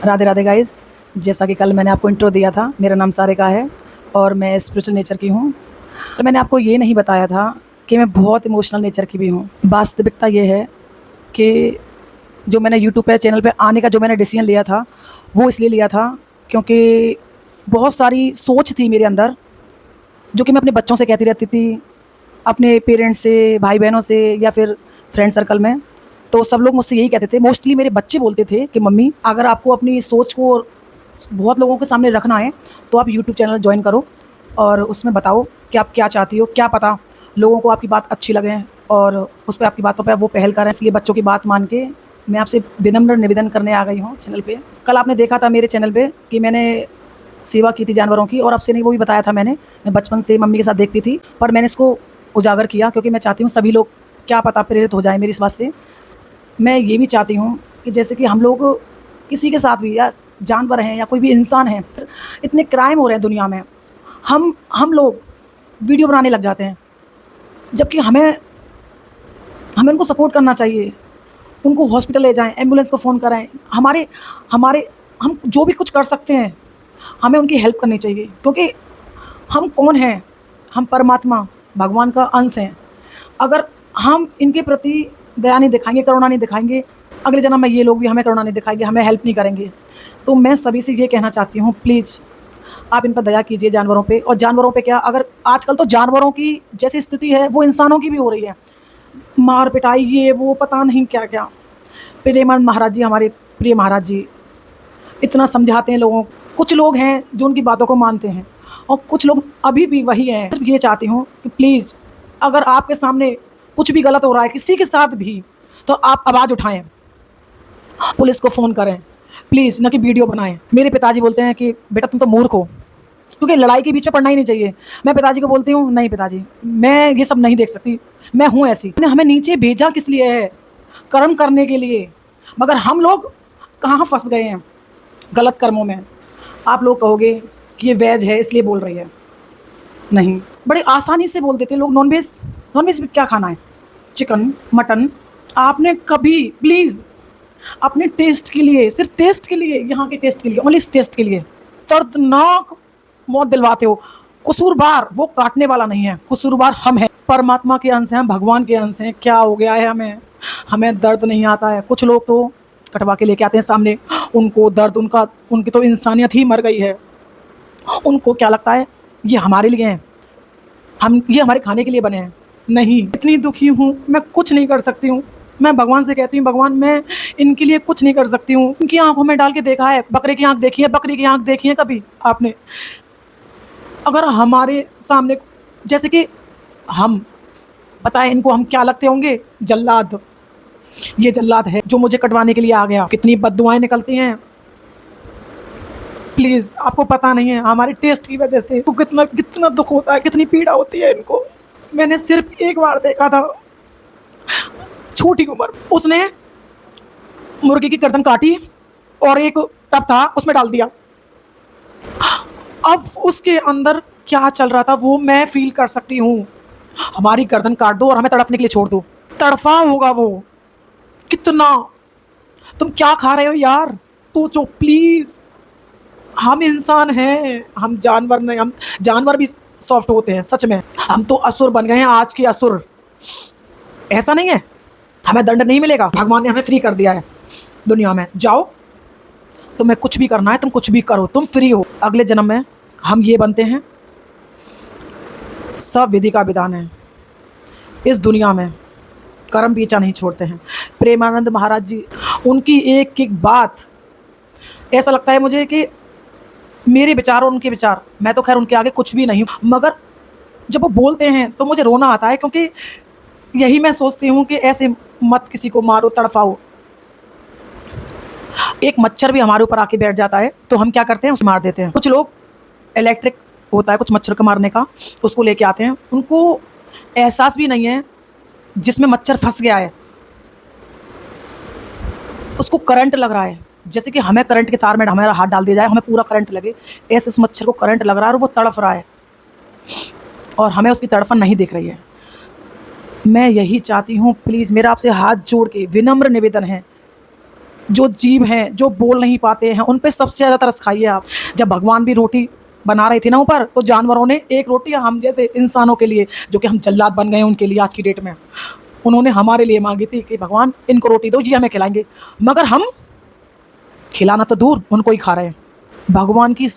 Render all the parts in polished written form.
Radhe Radhe guys. जैसा कि कल मैंने आपको इंट्रो दिया था, मेरा नाम सारिका है और मैं स्पिरिचुअल नेचर की हूँ। तो मैंने आपको ये नहीं बताया था कि मैं बहुत इमोशनल नेचर की भी हूँ। वास्तविकता ये है कि जो मैंने यूट्यूब पे चैनल पे आने का जो मैंने डिसीजन लिया था, वो इसलिए लिया था क्योंकि बहुत सारी सोच थी मेरे अंदर, जो कि मैं अपने बच्चों से कहती रहती थी, अपने पेरेंट्स से, भाई बहनों से या फिर फ्रेंड सर्कल में। तो सब लोग मुझसे यही कहते थे, मोस्टली मेरे बच्चे बोलते थे कि मम्मी, अगर आपको अपनी सोच को बहुत लोगों के सामने रखना है तो आप यूट्यूब चैनल ज्वाइन करो और उसमें बताओ कि आप क्या चाहती हो। क्या पता लोगों को आपकी बात अच्छी लगे और उस पर, आपकी बातों पर वो पहल करें। इसलिए बच्चों की बात मान के मैं आपसे विनम्र निवेदन करने आ गई हूँ चैनल पे। कल आपने देखा था मेरे चैनल पे कि मैंने सेवा की थी जानवरों की, और आपसे नहीं वो भी बताया था मैं बचपन से मम्मी के साथ देखती थी, पर मैंने इसको उजागर किया क्योंकि मैं चाहती हूँ सभी लोग क्या पता प्रेरित हो जाए मेरी इस बात से। मैं ये भी चाहती हूँ कि जैसे कि हम लोग किसी के साथ भी, या जानवर हैं या कोई भी इंसान है, इतने क्राइम हो रहे हैं दुनिया में, हम लोग वीडियो बनाने लग जाते हैं, जबकि हमें हमें उनको सपोर्ट करना चाहिए। उनको हॉस्पिटल ले जाएं, एम्बुलेंस को फ़ोन कराएं। हमारे हमारे हम जो भी कुछ कर सकते हैं, हमें उनकी हेल्प करनी चाहिए, क्योंकि हम कौन हैं? हम परमात्मा, भगवान का अंश हैं। अगर हम इनके प्रति दया नहीं दिखाएंगे, करुणा नहीं दिखाएंगे, अगले जन्म में ये लोग भी हमें करुणा नहीं दिखाएंगे, हमें हेल्प नहीं करेंगे। तो मैं सभी से ये कहना चाहती हूँ, प्लीज़ आप इन पर दया कीजिए जानवरों पे। और जानवरों पे क्या, अगर आजकल तो जानवरों की जैसी स्थिति है वो इंसानों की भी हो रही है, मार पिटाई, ये वो पता नहीं क्या क्या। प्रेमानंद महाराज जी, हमारे प्रिय महाराज जी, इतना समझाते हैं लोगों को। कुछ लोग हैं जो उनकी बातों को मानते हैं और कुछ लोग अभी भी वही हैं। सिर्फ ये चाहती हूँ कि प्लीज़, अगर आपके सामने कुछ भी गलत हो रहा है किसी के साथ भी, तो आप आवाज़ उठाएं, पुलिस को फ़ोन करें प्लीज़, न कि वीडियो बनाएं। मेरे पिताजी बोलते हैं कि बेटा तुम तो मूर्ख हो, क्योंकि लड़ाई के बीच में पड़ना ही नहीं चाहिए। मैं पिताजी को बोलती हूँ, नहीं पिताजी, मैं ये सब नहीं देख सकती, मैं हूँ ऐसी। उन्होंने हमें नीचे भेजा किस लिए है? कर्म करने के लिए। मगर हम लोग कहाँ फंस गए हैं? गलत कर्मों में। आप लोग कहोगे कि ये वेज है इसलिए बोल रही है। नहीं, बड़े आसानी से बोल देते लोग, नॉनवेज, नॉनवेज में क्या खाना है? Chicken, mutton. आपने कभी प्लीज़ अपने टेस्ट के लिए, सिर्फ टेस्ट के लिए, यहाँ के टेस्ट के लिए, ओनली इस टेस्ट के लिए दर्दनाक मौत दिलवाते हो। कसूरवार वो काटने वाला नहीं है, कसूरवार हम हैं। परमात्मा के अंश हैं, भगवान के अंश हैं। क्या हो गया है हमें? हमें दर्द नहीं आता है। कुछ लोग तो कटवा के लेके आते हैं सामने, उनको दर्द, उनकी तो इंसानियत ही मर गई है। उनको क्या लगता है ये हमारे लिए हैं, ये हमारे खाने के लिए बने हैं। नहीं, इतनी दुखी हूँ, मैं कुछ नहीं कर सकती हूँ। मैं भगवान से कहती हूँ, भगवान मैं इनके लिए कुछ नहीं कर सकती हूँ। इनकी आंखों में डाल के देखा है, बकरे की आंख देखी है? बकरी की आंख देखी है कभी आपने? अगर हमारे सामने, जैसे कि हम, बताएं इनको हम क्या लगते होंगे? जल्लाद। ये जल्लाद है जो मुझे कटवाने के लिए आ गया। कितनी बद्दुआएं निकलती हैं। प्लीज़, आपको पता नहीं है हमारे टेस्ट की वजह से तो कितना कितना दुख होता है, कितनी पीड़ा होती है इनको। मैंने सिर्फ एक बार देखा था, छोटी उम्र, उसने मुर्गी की गर्दन काटी और एक टब था उसमें डाल दिया। अब उसके अंदर क्या चल रहा था वो मैं फील कर सकती हूँ। हमारी गर्दन काट दो और हमें तड़पने के लिए छोड़ दो, तड़फा होगा वो कितना। तुम क्या खा रहे हो यार? सोचो प्लीज़। हम इंसान हैं, हम जानवर नहीं। हम जानवर भी सॉफ्ट होते हैं सच में। हम तो असुर बन गए हैं, आज के असुर। ऐसा नहीं है, हमें दंड नहीं मिलेगा। भगवान ने हमें फ्री कर दिया है दुनिया में। जाओ, तुम्हें कुछ भी करना है तुम कुछ भी करो, तुम फ्री हो। अगले जन्म में हम ये बनते हैं, सब विधि का विधान है। इस दुनिया में कर्म पीछा नहीं छोड़ते हैं। प्रेमानंद महाराज जी, उनकी एक एक बात, ऐसा लगता है मुझे कि मेरे विचार और उनके विचार, मैं तो खैर उनके आगे कुछ भी नहीं हूँ, मगर जब वो बोलते हैं तो मुझे रोना आता है, क्योंकि यही मैं सोचती हूँ कि ऐसे मत किसी को मारो, तड़फाओ। एक मच्छर भी हमारे ऊपर आके बैठ जाता है तो हम क्या करते हैं, उसे मार देते हैं। कुछ लोग, इलेक्ट्रिक होता है कुछ मच्छर को मारने का, उसको लेके आते हैं, उनको एहसास भी नहीं है जिसमें मच्छर फंस गया है, उसको करंट लग रहा है। जैसे कि हमें करंट के तार में हमारा हाथ डाल दिया जाए, हमें पूरा करंट लगे, ऐसे उस मच्छर को करंट लग रहा है और वो तड़फ रहा है और हमें उसकी तड़फन नहीं दिख रही है। मैं यही चाहती हूँ, प्लीज़ मेरा आपसे हाथ जोड़ के विनम्र निवेदन है, जो जीव हैं, जो बोल नहीं पाते हैं, उन पे सबसे ज़्यादा तरस खाइए आप। जब भगवान भी रोटी बना रहे थे ना ऊपर, तो जानवरों ने एक रोटी हम जैसे इंसानों के लिए, जो कि हम जल्लाद बन गए हैं उनके लिए आज की डेट में, उन्होंने हमारे लिए मांगी थी कि भगवान इनको रोटी दो, ये हमें खिलाएंगे। मगर हम खिलाना तो दूर, उनको ही खा रहे हैं। भगवान की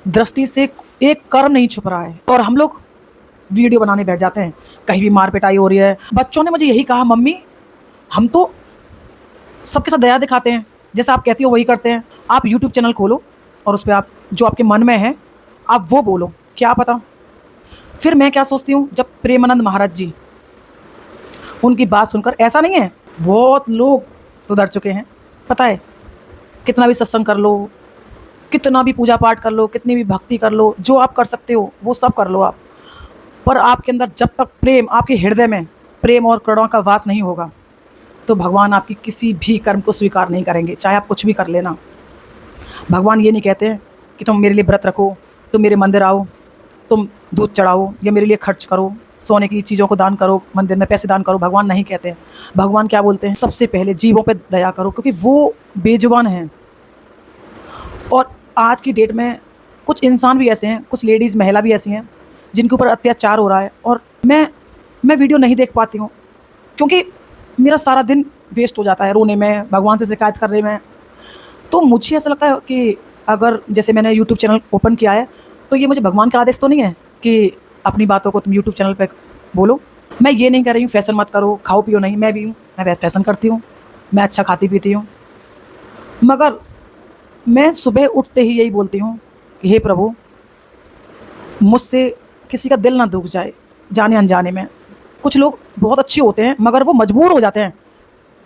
दृष्टि से एक कर्म नहीं छुप रहा है, और हम लोग वीडियो बनाने बैठ जाते हैं। कहीं भी मार पिटाई हो रही है। बच्चों ने मुझे यही कहा, मम्मी हम तो सबके साथ दया दिखाते हैं, जैसा आप कहती हो वही करते हैं। आप यूट्यूब चैनल खोलो और उस पर आप जो आपके मन में है आप वो बोलो, क्या पता। फिर मैं क्या सोचती हूँ, जब प्रेमानंद महाराज जी, उनकी बात सुनकर, ऐसा नहीं है, बहुत लोग सुधर चुके हैं। पता है, कितना भी सत्संग कर लो, कितना भी पूजा पाठ कर लो, कितनी भी भक्ति कर लो, जो आप कर सकते हो वो सब कर लो आप, पर आपके अंदर जब तक प्रेम, आपके हृदय में प्रेम और करुणा का वास नहीं होगा, तो भगवान आपकी किसी भी कर्म को स्वीकार नहीं करेंगे, चाहे आप कुछ भी कर लेना। भगवान ये नहीं कहते हैं कि तुम मेरे लिए व्रत रखो, तुम मेरे मंदिर आओ, तुम दूध चढ़ाओ या मेरे लिए खर्च करो, सोने की चीज़ों को दान करो, मंदिर में पैसे दान करो। भगवान नहीं कहते हैं। भगवान क्या बोलते हैं, सबसे पहले जीवों पे दया करो, क्योंकि वो बेजुबान हैं। और आज की डेट में कुछ इंसान भी ऐसे हैं, कुछ लेडीज़, महिला भी ऐसी हैं जिनके ऊपर अत्याचार हो रहा है, और मैं वीडियो नहीं देख पाती हूँ, क्योंकि मेरा सारा दिन वेस्ट हो जाता है रोने में, भगवान से शिकायत करने में। तो मुझे ऐसा लगता है कि अगर जैसे मैंने यूट्यूब चैनल ओपन किया है, तो ये मुझे भगवान का आदेश तो नहीं है कि अपनी बातों को तुम यूट्यूब चैनल पे बोलो। मैं ये नहीं कह रही हूँ फैशन मत करो, खाओ पियो नहीं, मैं भी हूँ, मैं फैशन करती हूँ, मैं अच्छा खाती पीती हूँ, मगर मैं सुबह उठते ही यही बोलती हूँ कि हे प्रभु, मुझसे किसी का दिल ना दुख जाए जाने अनजाने में। कुछ लोग बहुत अच्छे होते हैं, मगर वो मजबूर हो जाते हैं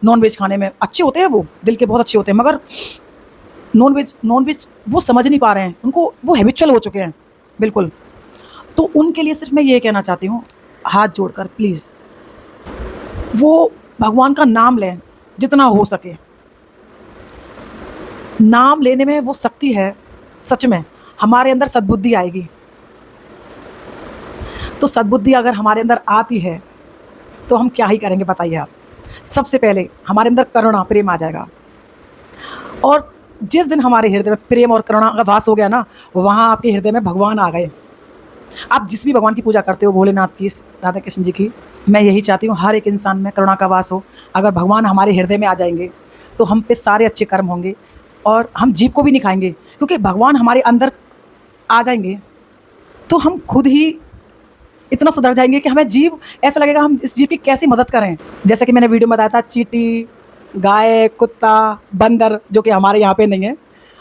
नॉन वेज खाने में। अच्छे होते हैं, वो दिल के बहुत अच्छे होते हैं, मगर नॉन वेज वो समझ नहीं पा रहे हैं, उनको वो हैबिचुअल हो चुके हैं बिल्कुल। तो उनके लिए सिर्फ मैं ये कहना चाहती हूँ, हाथ जोड़कर प्लीज़ वो भगवान का नाम लें जितना हो सके। नाम लेने में वो शक्ति है, सच में हमारे अंदर सद्बुद्धि आएगी। तो सद्बुद्धि अगर हमारे अंदर आती है तो हम क्या ही करेंगे बताइए आप। सबसे पहले हमारे अंदर करुणा, प्रेम आ जाएगा, और जिस दिन हमारे हृदय में प्रेम और करुणा का वास हो गया ना, वहाँ आपके हृदय में भगवान आ गए। आप जिस भी भगवान की पूजा करते हो, भोलेनाथ की, राधा कृष्ण जी की, मैं यही चाहती हूँ हर एक इंसान में करुणा का वास हो। अगर भगवान हमारे हृदय में आ जाएंगे तो हम पे सारे अच्छे कर्म होंगे, और हम जीव को भी नहीं खाएंगे, क्योंकि भगवान हमारे अंदर आ जाएंगे तो हम खुद ही इतना सुधर जाएंगे कि हमें जीव ऐसा लगेगा हम इस जीव की कैसी मदद करें। जैसे कि मैंने वीडियो में बताया था, चींटी, गाय, कुत्ता, बंदर, जो कि हमारे यहाँ पे नहीं है।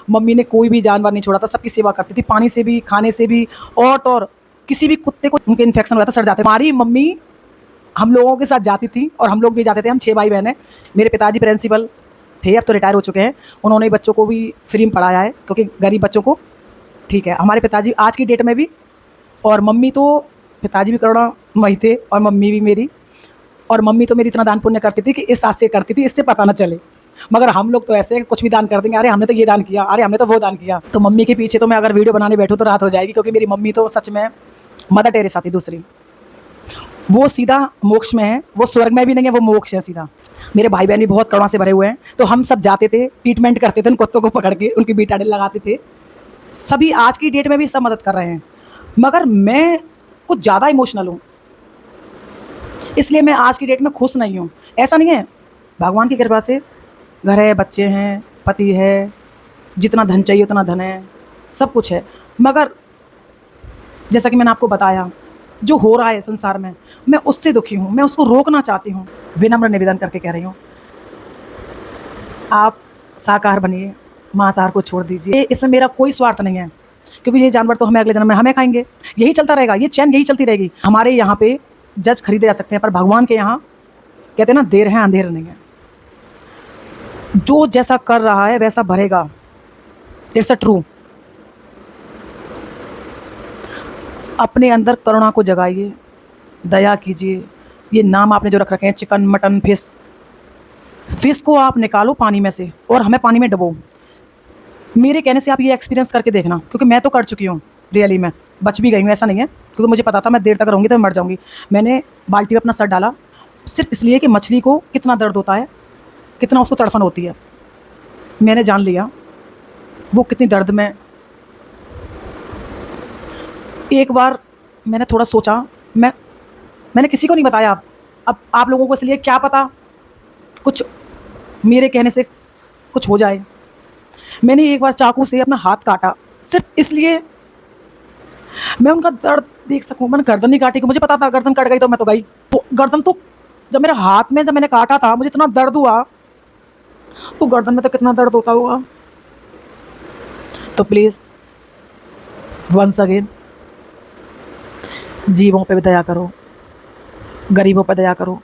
मम्मी ने कोई भी जानवर नहीं छोड़ा था, सबकी सेवा करती थी, पानी से भी, खाने से भी। और तो और किसी भी कुत्ते को उनके इन्फेक्शन हो जाता, सड़ जाते। हमारी मम्मी हम लोगों के साथ जाती थी, और हम लोग भी जाते थे। हम 6 भाई बहन हैं। मेरे पिताजी प्रिंसिपल थे, अब तो रिटायर हो चुके हैं। उन्होंने बच्चों को भी फ्री में पढ़ाया है, क्योंकि गरीब बच्चों को, ठीक है। हमारे पिताजी आज की डेट में भी, और मम्मी तो, पिताजी भी करुणामयी थे और मम्मी भी मेरी। और मम्मी तो मेरी इतना दान पुण्य करती थी कि इस आस से करती थी, इससे पता ना चले। मगर हम लोग तो ऐसे कुछ भी दान कर देंगे, अरे हमने तो ये दान किया, अरे हमने तो वो दान किया। तो मम्मी के पीछे तो मैं अगर वीडियो बनाने बैठूँ तो रात हो जाएगी, क्योंकि मेरी मम्मी तो सच में मदर टेरेसा थी दूसरी। वो सीधा मोक्ष में है, वो स्वर्ग में भी नहीं है, वो मोक्ष है सीधा। मेरे भाई बहन भी बहुत करुणा से भरे हुए हैं, तो हम सब जाते थे, ट्रीटमेंट करते थे उन कुत्तों को पकड़ के, उनकी बीटाडिन लगाते थे। सभी आज की डेट में भी सब मदद कर रहे हैं, मगर मैं कुछ ज़्यादा इमोशनल हूँ, इसलिए मैं आज की डेट में खुश नहीं हूँ। ऐसा नहीं है, भगवान की कृपा से घर है, बच्चे हैं, पति है, जितना धन चाहिए उतना धन है, सब कुछ है। मगर जैसा कि मैंने आपको बताया, जो हो रहा है संसार में, मैं उससे दुखी हूँ, मैं उसको रोकना चाहती हूँ। विनम्र निवेदन करके कह रही हूँ, आप शाकाहार बनिए, मांसाहार को छोड़ दीजिए। इसमें मेरा कोई स्वार्थ नहीं है, क्योंकि ये जानवर तो हमें अगले जन्म में हमें खाएंगे। यही चलता रहेगा, ये चैन यही चलती रहेगी। हमारे यहाँ पे जज खरीदे जा सकते हैं, पर भगवान के यहाँ कहते हैं ना, देर है अंधेर नहीं है। जो जैसा कर रहा है वैसा भरेगा, इट्स अ ट्रू। अपने अंदर करुणा को जगाइए, दया कीजिए। ये नाम आपने जो रख रखे हैं, चिकन, मटन, फिश को आप निकालो पानी में से और हमें पानी में डुबो। मेरे कहने से आप ये एक्सपीरियंस करके देखना, क्योंकि मैं तो कर चुकी हूँ रियली में, बच भी गई हूँ, ऐसा नहीं है, क्योंकि मुझे पता था मैं देर तक रहूँगी तो मैं मर जाऊँगी। मैंने बाल्टी में अपना सर डाला सिर्फ इसलिए कि मछली को कितना दर्द होता है, कितना उसको तड़फन होती है। मैंने जान लिया वो कितनी दर्द में। एक बार मैंने थोड़ा सोचा, मैंने किसी को नहीं बताया। अब आप लोगों को इसलिए क्या पता कुछ मेरे कहने से कुछ हो जाए। मैंने एक बार चाकू से अपना हाथ काटा, सिर्फ इसलिए मैं उनका दर्द देख सकूं। मैंने गर्दन नहीं काटी, कि मुझे पता था गर्दन कट गई तो मैं तो गई। तो गर्दन तो जब मेरे हाथ में जब मैंने काटा था मुझे इतना दर्द हुआ, तो गर्दन में तो कितना दर्द होता होगा। तो प्लीज़ वंस अगेन जीवों पे भी दया करो, गरीबों पे दया करो।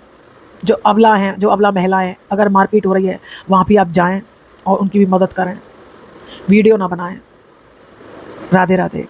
जो अबला हैं, जो अबला महिलाएं, अगर मारपीट हो रही है वहाँ भी आप जाएं और उनकी भी मदद करें, वीडियो ना बनाएं। राधे राधे।